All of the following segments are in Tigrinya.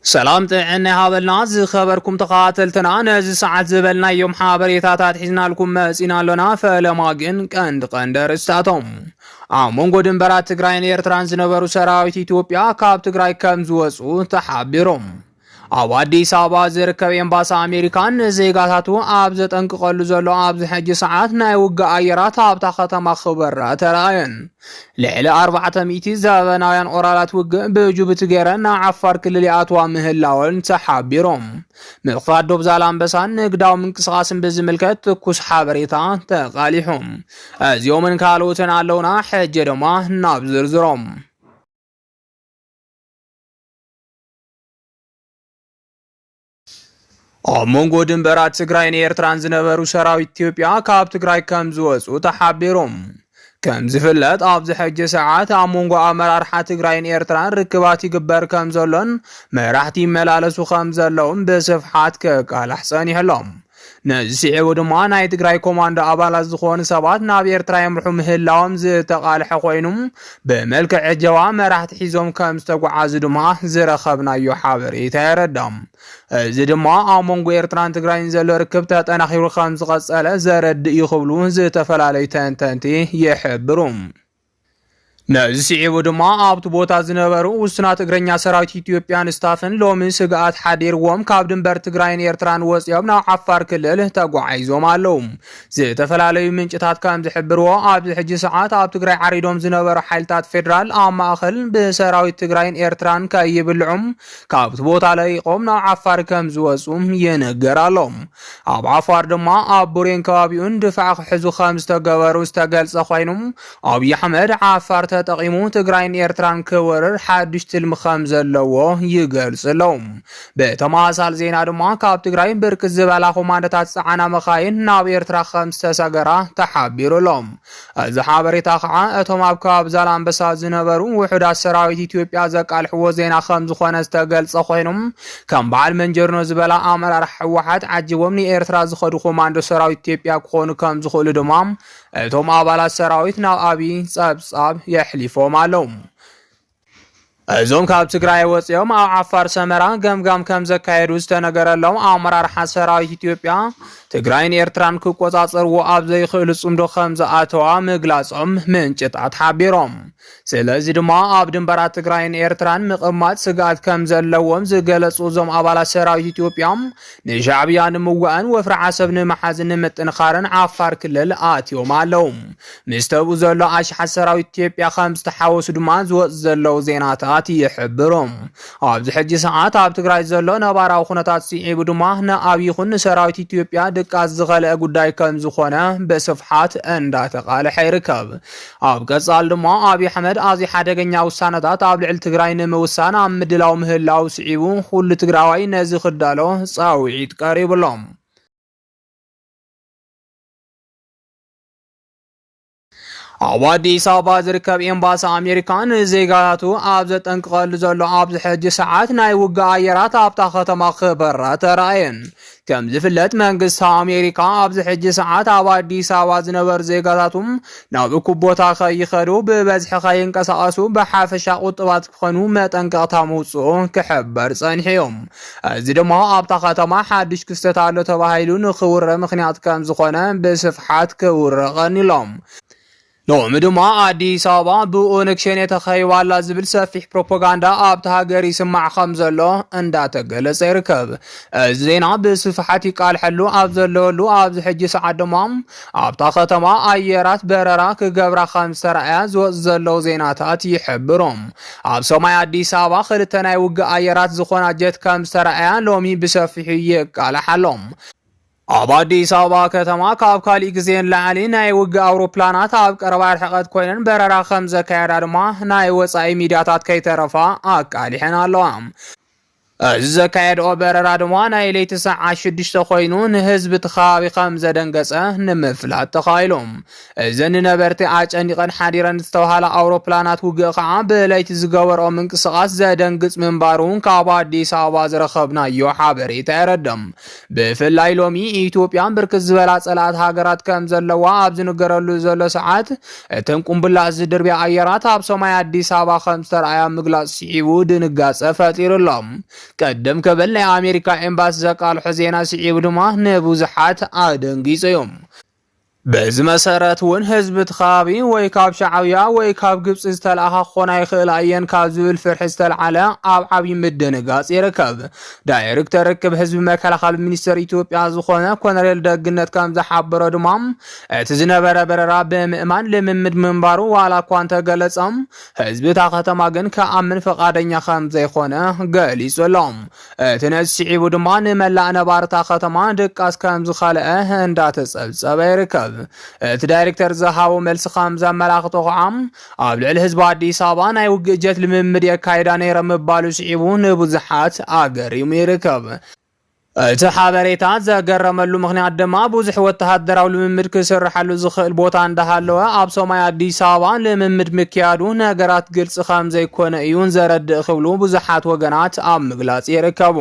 سلام طعنا هابلنا زي خبركم تقاتلتنا نزي ساعات زبلنا يوم حابريتاتات حزنا لكم مسينا لنا فلماقن قند رستاتهم مونغو دنبرات تግራይን ኤርትራን ዝነበሩ ሰራዊት ኢትዮጵያ ካብ ትግራይ ከም ዝወጹ ተሓቢሮም ኣብ አዲስ አበባ ዝርከብ ኤምባሲ አሜሪካን ዜጋታቱ ኣብ ዘጠንቅቀሉ ዘሎ ኣብ ዝሕጂ ሰዓት ናይ ውግእ ኣየራት ኣብታ ከተማ ክበራ ተራእየን ልዕሊ 400 ዘበናውያን ኦራላት ውግእ ብጅቡቲ ገይረን ናብ ዓፋር ክልል ኣትዋ ምህላወን ተሓቢሮም ምኽፋድ ዶብ ዛላምበሳን ንግዳዊ ምንቅስቃስን ብዝምልከት ትኩስ ሓበሬታ ተቃሊሖም እዚኦምን ካልኦትን ኣለውና ሕጂ ድማ ናብ ዝርዝሮም مونغو دنبرات تግራይን ኤርትራን ዝነበሩ ሰራዊት ኢትዮጵያ ካብ ትግራይ ከም ዝወጹ ተሓቢሮም ከም ዝፍለጥ ኣብ ዝሕጂ ሰዓት ኣብ ሞንጎ ኣመራርሓ ትግራይን ኤርትራን ርክባት ይግበር ከም ዘሎን መራሕቲ ይመላለሱ ከም ዘለዎም ብስፍሓት ከቃላሕ ጸኒሖም ነዚዕው ድማ ናይ ትግራይ ኮማንዶ ኣባላት ዝኾኑ ሰባት ናብ ኤርትራ የምርሑ ምህላዎም ዝተቃልሐ ኮይኖም በመልክዕ ጀዋ መራሕቲ ሒዞም ከም ዝተጓዓዙ ድማ ዝረኸብናዮ ሓበሬታ የረዳም እዚ ድማ ኣብ ሞንጎ ኤርትራን ትግራይን ዘሎ ርክብ ተጠናኺሩ ከም ዝቐጸለ ዘረድእ ይኽብሉ ዝተፈላለዩ ተንተንቲ ይሕብሩም ነዚዕው ድማ ኣብቲ ቦታ ዝነበሩ ውስናት እግረኛ ሰራዊት ኢትዮጵያን ስታፍን ሎሚ ስጋት ሓዲርዎም ካብ ድንበር ትግራይን ኤርትራን ወጽዮም ናብ ዓፋር ክልል ተጓዓይዞም ኣለዉ ዝተፈላለዩ ምንጭታት ከም ዝሕብርዎ ኣብ ዝሕጂ ሰዓት ኣብ ትግራይ ዓሪዶም ዝነበሩ ሓይልታት ፌደራል ኣብ ማእኸል ብሰራዊት ትግራይን ኤርትራን ከይብልዑም ካብቲ ቦታ ለይቆም ናብ ዓፋር ከም ዝወጹ ይነገራሎም ኣብ ዓፋር ድማ ኣብ ቡሬን ከባቢኡን ድፋዕ ክሕዙ ከም ዝተገበሩ ዝተገልጸ ኮይኖም ኣብይ ኣሕመድ ዓፋር ተጠቂሙ ትግራይን ኤርትራን ከወረር ሓድሽ ትልም ከም ዘለዎ ይገልጽሎም በተማሳል ዜና ድማ ካብ ትግራይ ብርክት ዝበላ ኮማንዶታት ጻዕና መኻይን ናብ ኤርትራ ከም ዝተሰገራ ተሓቢሩሎም እዚ ሓበሬታ ከዓ እቶም ኣብ ከባቢ ዛላምበሳ ዝነበሩ ውሑዳት ሰራዊት ኢትዮጵያ ዘቃልሕዎ ዜና ከም ዝኾነ ዝተገልጸ ኮይኖም ከም በዓል መንጀርኖ ዝበላ ኣመራርሓ ሕወሓት ዓጅቦም ንኤርትራ ዝኸዱ ኮማንዶ ሰራዊት ኢትዮጵያ ክኾኑ ከም ዝኽእሉ ድማ እቶም ኣባላት ሰራዊት ናብ ኣብይ ጸብጻብ يحلفهم علوم እዞም ካብ ትግራይ ወጽዮም ኣብ ዓፋር ሰመራ ገምጋም ከም ዘካየዱ ዝተነገረሎም ኣመራርሓ ሰራዊት ኢትዮጵያ ትግራይን ኤርትራን ክቆጻጸርዎ ኣብ ዘይኽእሉ ጽምዶ ከም ዝኣተዋ ምግላጾም ምንጭታት ሓቢሮም ስለዚ ድማ ኣብ ድንበራት ትግራይን ኤርትራን ምቕማጥ ስጋት ከም ዘለዎም ዝገለጹ ዞም ኣባላት ሰራዊት ኢትዮጵያ ንሻዕብያ ንምዋእን ወፍሪ ዓሰብ ንምሓዝን ምጥንኻርን ዓፋር ክልል ኣትዮም ኣለዉ ምስተብኡ ዘሎ ኣሽሓት ሰራዊት ኢትዮጵያ ከም ዝተሓወሱ ድማ ዝወጽ ዘለው ዜናታት يحبرهم عبد الحج ساعات عبد تግራይ ዘሎ ነባራው ኩነታት ሲዒቡ ድማ ንኣብይ ይኹን ሰራዊት ኢትዮጵያ ድቃዝ ዝኸለ ጉዳይ ከም ዝኾነ በስፍሓት እንዳተቃለሐ ይርከብ ኣብ ቀጻል ድማ ኣብይ ኣሕመድ ኣዚ ሓደገኛ ውሳነታት ኣብ ልዕል ትግራይ ንምውሳን ኣብ ምድላው ምህላው ሲዒቡ ሁሉ ትግራዋይ ነዚ ክዳሎ ጻውዒት ቀሪብሎም አዲስ አበባ ዝርከብ ኤምባሲ አሜሪካን ዜጋቱ ኣብ ዘጠንቅቀሉ ዘሎ ኣብ ዝሕጂ ሰዓት ናይ ውግእ ኣየራት ኣብታ ከተማ ክበራ ተራእየን ከም ዝፍለጥ መንግስት ኣሜሪካ ኣብ ዝሕጂ ሰዓት ኣብ አዲስ አበባ ዝነበሩ ዜጋታቱም ናብ እኩብ ቦታ ከይኸዱ ብበዝሒ ከይንቀሳቀሱ ብሓፈሻ ቁጥባት ክኾኑ መጠንቀቕታ መውጽኦ ክሕበር ጸኒሖም እዚ ድማ ኣብታ ከተማ ሓድሽ ክስተት ኣሎ ተባሂሉ ንኽውረ ምኽንያት ከም ዝኾነ ብስፍሓት ክውረቐን ኢሎም ሎሚ ድማ አዲስ አበባ ብኦነግ ሸኔ ተኸይባላ ዝብል ሰፊሕ ፕሮፓጋንዳ ኣብታ ሃገር ይስማዕ ከም ዘሎ እንዳተገለጸ ይርከብ እዚ ዜና ብስፍሓት ይቃልሐሉ ኣብ ዘለወሉ ኣብ ዝሕጂ ሰዓት ድማ ኣብታ ከተማ ኣየራት በረራ ክገብራ ከም ዝተረኣያ ዝወጽ ዘለው ዜናታት ይሕብሮም ኣብ ሰማይ አዲስ አበባ ክልተ ናይ ውግእ ኣየራት ዝኾና ጀት ከም ዝተረኣያ ሎሚ ብሰፊሕ ይቃልሐሎም ኣብ አዲስ አበባ ከተማ ካብ ካሊእ ግዜን ላዕሊ ናይ ውግእ ኣውሮፕላናት ኣብ ቀረባ ርሕቀት ኮይነን በረራ ከም ዘካየዳ ድማ ናይ ወጻኢ ሚድያታት ከይተረፋ ኣቃሊሐን ኣለዋ እዚ ዘካየድኦ በረራ ድማ ናይ ለይቲ ሰዓት 6 ኮይኑ ንህዝቢ ተኻቢ ከም ዘደንገጸ ንምፍላጥ ተኻኢሎም እዘን ነበርቲ ኣጨኒቐን ሓዲረን ዝተባሃለ ኣውሮፕላናት ውግእ ከዓ ብለይቲ ዝገበርኦ ምንቅስቓስ ዘደንግጽ ምንባሩን ካብ አዲስ አበባ ዝረኸብናዮ ሓበሬታ የረድም ብፍላይ ሎሚ ኢትዮጵያን ብርክት ዝበላ ጸላእት ሃገራት ከም ዘለዋ ኣብ ዝንገረሉ ዘሎ ሰዓት እተን ቁምብላ ዝድርብያ ኣየራት ኣብ ሰማይ አዲስ አበባ ከም ዝተረኣያ ምግላጽ ሲዒቡ ድንጋጸ ፈጢሩሎም ቀደም ከበል ናይ ኣሜሪካ ኤምባሲ ዘቃልሖ ዜና ስዒቡ ድማ ንብዙሓት ኣደንጊጾም። በዚ መሰረት እውን ህዝቢ ተኻቢ ወይ ካብ ሻዕብያ ወይ ካብ ግብጽ ዝተለኣኻ ክኾና ይኽእል እየን ካብ ዝብል ፍርሒ ዝተልዓለ ኣብ ዓብዪ ምድንጋጽ ይርከብ። ዳይሬክተር ርክብ ህዝቢ መከላኸሊ ሚኒስትር ኢትዮጵያ ዝኾነ ኮሎኔል ደግነት ከም ዝሓበሮ ድማ እቲ ዝነበረ በረራ ብምእማን ልምምድ ምንባሩ ዋላ እኳ እንተገለጸም ህዝቢ እታ ከተማ ግን ከኣምን ፈቃደኛ ከም ዘይኮነ ገሊጹ ኣሎም። እቲ ነዚ ስዒቡ ድማ ንመላእ ነባርታ ከተማ ድቃስ ከም ዝኸልአ እንዳተጸብጸበ ይርከብ። እቲ ዳይሬክተር ዝሃቦ መልሲ ከም ዘመላኽቶ ከዓ ኣብ ልዕሊ ህዝቢ ኣዲስ ኣበባ ናይ ውግእ ጀት ልምምድ የካይዳ ነይረ ምባሉ ስዒቡ ንብዙሓት ኣገሪሙ ይርከብ። እቲ ሓበሬታ ዘገረመሉ ምክንያት ድማ ብዙሕ ወተሃደራዊ ልምምድ ክስርሐሉ ዝኽእል ቦታ እንዳሃለወ ኣብ ሰማይ ኣዲስ ኣበባ ልምምድ ምክያዱ ነገራት ግልጽ ከም ዘይኮነ እዩን ዘረድእ ክብሉ ብዙሓት ወገናት ኣብ ምግላጽ ይርከቡ።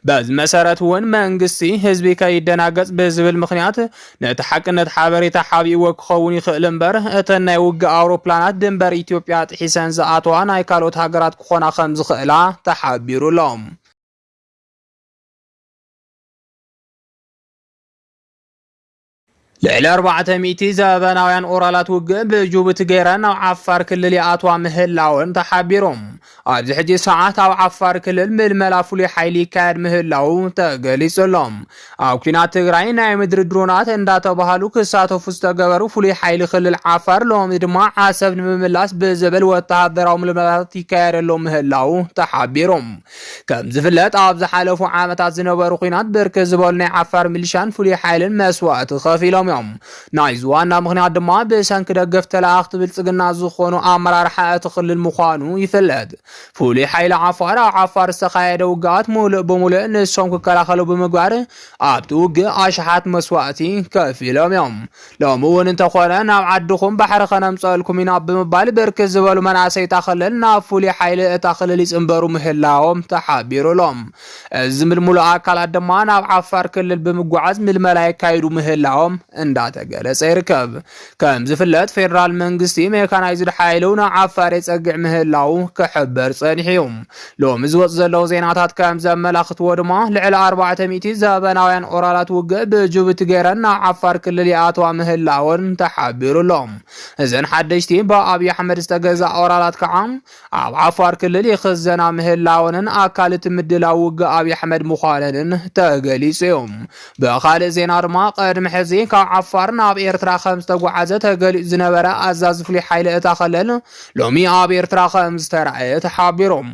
በዚ መሰረት እውን መንግስቲ ህዝቢ ከይደናገጽ ብዝብል ምክንያት ነቲ ሓቅነት ሓበሬታ ሓቢእዎ ክኸውን ይኽእል እምበር እተን ናይ ውግእ ኣውሮፕላናት ድንበር ኢትዮጵያ ጥሒሰን ዝኣተዋ ናይ ካልኦት ሃገራት ክኾና ከም ዝኽእላ ተሓቢሩሎም። ልዕሊ 400 ዘበናውያን ኦራላት ውግእ ብጅቡቲ ገይረን ኣብ ዓፋር ክልል ይኣትዋ ምህላውን ተሓቢሮም። ኣብዚ ሕጂ ሰዓት ኣብ ዓፋር ክልል ምልመላ ፍሉይ ሓይሊ ይካየድ ምህላው ተገሊጹሎም። ኣብ ኩናት ትግራይ ናይ ምድሪ ድሮናት እንዳተባሃሉ ክሳተፉ ዝተገበሩ ፍሉይ ሓይሊ ክልል ዓፋር ሎሚ ድማ ዓሰብ ንምምላስ ብዝብል ወተሃደራዊ ምልመላታት ይካየደሎ ምህላው ተሓቢሮም። ከም ዝፍለጥ ኣብ ዝሓለፉ ዓመታት ዝነበሩ ኩናት ብርክት ዝበሉ ናይ ዓፋር ሚሊሻን ፍሉይ ሓይልን መስዋዕቲ ከፊሎም ናይ ዝዋና ምክንያት ድማ ብሰንኪ ደገፍ ተላእኽቲ ብልጽግና ዝኾኑ ኣመራርሓ እቲ ክልል ምዃኑ ይፍለጥ። ፍሉይ ሓይሊ ዓፋር ኣብ ዓፋር ዝተኻየደ ውግኣት ሙሉእ ብምሉእ ንሶም ክከላኸሉ ብምግባር ኣብቲ ውግእ ኣሽሓት መስዋዕቲ ከፊሎም እዮም። ሎሚ እውን እንተኾነ ናብ ዓድኹም ባሕሪ ከነምፀልኩም ኢና ብምባል ብርክት ዝበሉ መናእሰይ እታ ክልል ናብ ፍሉይ ሓይሊ እታ ክልል ይጽንበሩ ምህላዎም ተሓቢሩሎም። እዚ ምልሙሉእ ኣካላት ድማ ናብ ዓፋር ክልል ብምጓዓዝ ምልመላ የካይዱ ምህላዎም እንዳተገለጸ ይርከብ። ከም ዝፍለጥ ፌደራል መንግስቲ ሜካናይዝድ ሓይሉ ናብ ዓፋር የጸግዕ ምህላው ክሕበር ጸኒሑ። ሎሚ ዝወጽእ ዘለዉ ዜናታት ከም ዘመላኽትዎ ድማ ልዕሊ 400 ዘበናውያን ኦራላት ውግእ ብጅቡቲ ገይረን ናብ ዓፋር ክልል ይኣትዋ ምህላውን ተሓቢሩሎም። እዘን ሓደሽቲ ብኣብዪ ኣሕመድ ዝተገዛእ ኦራላት ከዓ ኣብ ዓፋር ክልል ይኽዘና ምህላውንን ኣካል እቲ ምድላው ውግእ ኣብዪ ኣሕመድ ምዃነንን ተገሊጹ እዮም። ብኻልእ ዜና ድማ ቅድሚ ሕዚ ካብ ዓፋር ናብ ኤርትራ ከም ዝተጓዓዘ ተገሊጹ ዝነበረ ኣዛዚ ፍሉይ ሓይሊ እታ ክልል ሎሚ ኣብ ኤርትራ ከም ዝተረኣየ ተሓቢሮም።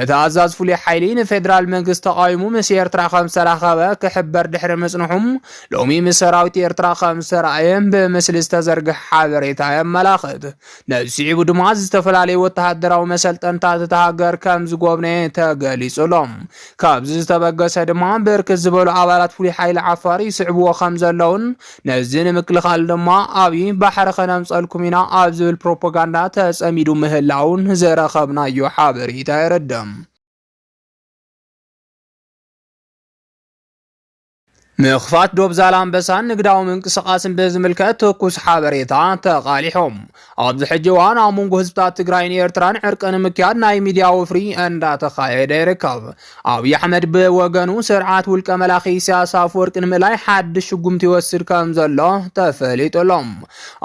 እቲ ኣዛዚ ፍሉይ ሓይሊ ንፌደራል መንግስቲ ተቃዊሙ ምስ ኤርትራ ከም ዝተራኸበ ክሕበር ድሕሪ ምጽንሑም ሎሚ ምስ ሰራዊት ኤርትራ ከም ዝተረኣየ ብምስሊ ዝተዘርግሐ ሓበሬታ የመላኽት። ነዚ ስዒቡ ድማ ዝተፈላለዩ ወተሃደራዊ መሰልጠንታት እታ ሃገር ከም ዝጎብነየ ተገሊጹሎም። ካብዚ ዝተበገሰ ድማ ብርክት ዝበሉ ኣባላት ፍሉይ ሓይሊ ዓፋር ይስዕብዎ ከም ዘለውን ነዚ ንምክልኻል ድማ ኣብዪ ባሕሪ ከነምፀልኩም ኢና ኣብ ዝብል ፕሮፓጋንዳ ተጸሚዱ ምህላውን ዘረኸብናዮ ሓበሬታ ይረድም። ምኽፋት ዶብ ዛላምበሳን ንግዳዊ ምንቅስቓስን ብዝምልከት ትኩስ ሓበሬታ ተቃሊሖም። ኣብዚ ሕጂ እዋን ኣብ መንጎ ህዝብታት ትግራይን ኤርትራን ዕርቂ ንምክያድ ናይ ሚድያ ወፍሪ እንዳተኻየደ ይርከብ። ኣብዪ ኣሕመድ ብወገኑ ስርዓት ውልቀ መላኺ ኢሳያስ ኣፈወርቂ ንምእላይ ሓድሽ ሽጉምቲ ይወስድ ከም ዘሎ ተፈሊጡሎም።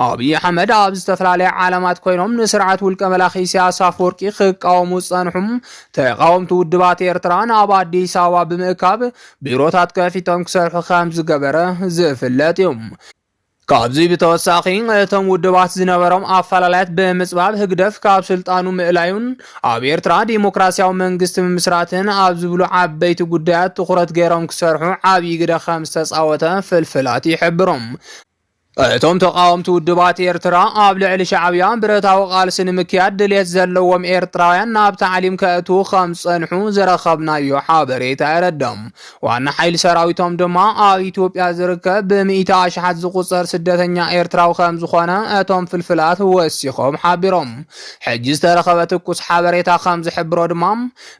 ኣብዪ ኣሕመድ ኣብ ዝተፈላለየ ዓለማት ኮይኖም ንስርዓት ውልቀ መላኺ ኢሳያስ ኣፈወርቂ ክቃወሙ ዝጸንሑም ተቃወምቲ ውድባት ኤርትራ ኣብ ኣዲስ ኣበባ ብምእካብ ቢሮታት ከፊቶም ክሰርሑ ከም ዝገበረ ዝፍለጥ እዩ። ካብዚ ብተወሳኺ እቶም ውድባት ዝነበሮም ኣፈላላያት ብምጽባብ ህግደፍ ካብ ስልጣኑ ምእላዩን ኣብ ኤርትራ ዲሞክራሲያዊ መንግስቲ ምምስራትን ኣብ ዝብሉ ዓበይቲ ጉዳያት ትኩረት ገይሮም ክሰርሑ ዓብዪ ግደ ከም ዝተጻወተ ፍልፍላት ይሕብሮም። እቶም ተቃወምቲ ውድባት ኤርትራ ኣብ ልዕሊ ሻዕብያ ብረታዊ ቃልሲ ንምክያድ ድሌት ዘለዎም ኤርትራውያን ናብ ታዕሊም ከእትዉ ከም ዝጸንሑ ዝረኸብናዮ ሓበሬታ ይረድም። ዋና ሓይሊ ሰራዊቶም ድማ ኣብ ኢትዮጵያ ዝርከብ ብምኢታ ኣሽሓት ዝቁጸር ስደተኛ ኤርትራዊ ከም ዝኾነ እቶም ፍልፍላት ወሲኾም ሓቢሮም። ሕጂ ዝተረኸበ ትኩስ ሓበሬታ ከም ዝሕብሮ ድማ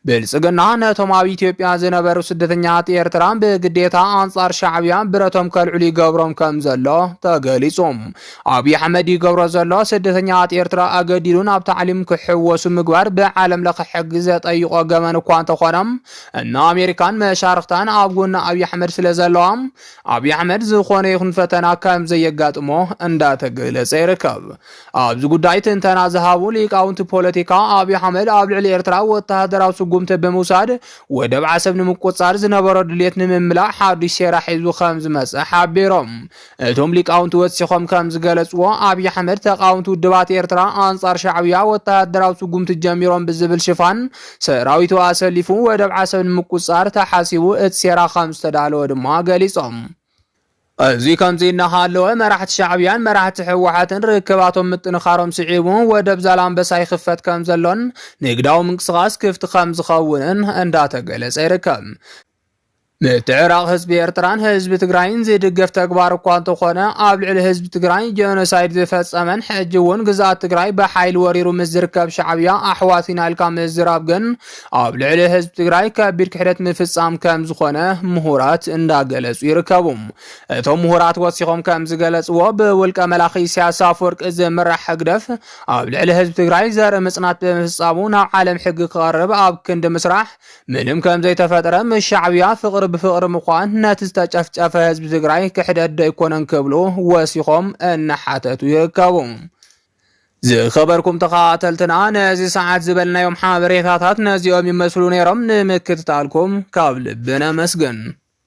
ብልጽግና ነቶም ኣብ ኢትዮጵያ ዝነበሩ ስደተኛታት ኤርትራ ብግዴታ ኣንጻር ሻዕብያ ብረቶም ከልዕሉ ይገብሮም ከም ዘሎ ገሊጾም አብይ አሕመድ ይገብሮ ዘሎ ስደተኛታት ኤርትራ አገዲሉን ኣብ ታዕሊም ክሕወሱ ምግባር ብዓለም ለኸ ሕጊ ዘጠይቆ ገመን እኳ እንተኾነም እና አሜሪካን መሻርክታን ኣብ ጎና አብይ አሕመድ ስለዘለዋም አብይ አሕመድ ዝኾነ ይኹን ፈተና ከም ዘየጋጥሞ እንዳተገለጸ ይርከብ። ኣብዚ ጉዳይ ትንተና ዝሃቡ ሊቃውንቲ ፖለቲካ አብይ አሕመድ ኣብ ልዕሊ ኤርትራ ወተሃደራዊ ስጉምቲ ብምውሳድ ወደብ ዓሰብ ንምቁፅጻር ዝነበሮ ድሌት ንምምላእ ሓዱሽ ሴራ ሒዙ ከም ዝመጽእ ሓቢሮም እቶም ሊቃውንቲ ወሲኾም ከም ዝገለጽዎ አብይ አሕመድ ተቃውምቲ ውድባት ኤርትራ አንጻር ሻዕብያ ወተሃደራዊ ስጉምቲ ጀሚሮም ብዝብል ሽፋን ሰራዊቱ አሰሊፉ ወደብ ዓሰብ ንምቁፅጻር ተሓሲቡ እቲ ሴራ ከም ዝተዳለወ ድማ ገሊጾም እዚ ከምዚ እናሃለወ መራሕቲ ሻዕብያን መራሕቲ ሕወሓትን ርክባቶም ምጥንኻሮም ስዒቡ ወደብ ዛላምበሳ ይኽፈት ከም ዘሎን ንግዳዊ ምንቅስቓስ ክፍቲ ከም ዝኸውንን እንዳተገለጸ ይርከብ። ምትዕራቅ ህዝቢ ኤርትራን ህዝቢ ትግራይን ዝድገፍ ተግባር እኳ እንተኾነ ኣብ ልዕሊ ህዝቢ ትግራይ ጀኖሳይድ ዝፈጸመን ሕጂ እውን ግዛት ትግራይ ብሓይሊ ወሪሩ ምስ ዝርከብ ሻዕብያ ኣሕዋትና ኢልካ ምዝራብ ግን ኣብ ልዕሊ ህዝቢ ትግራይ ከቢድ ክሕደት ምፍጻም ከም ዝኾነ ምሁራት እንዳገለጹ ይርከቡ። እቶም ምሁራት ወሲኾም ከም ዝገለጽዎ ብውልቀ መላኺ ኢሳያስ ኣፈወርቂ ዝምራሕ ህግደፍ ኣብ ልዕሊ ህዝቢ ትግራይ ዘርኢ ምጽናት ብምፍጻሙ ናብ ዓለም ሕጊ ክቐርብ ኣብ ክንዲ ምስራሕ ምንም ከም ዘይተፈጠረ ምስ ሻዕብያ ፍቕሪ بفقر مقان نتستجف حزب تግራይ ክሕደት ደይኮነን ክብሉ ወሲኾም እናሓተቱ ይርከቡ። ዝኸበርኩም ተኸታተልትና ነዚ ሰዓት ዝበልናዮም ሓበሬታታት ነዚኦም ይመስሉ ነይሮም ንምክትታልኩም ካብ ልብና መስገን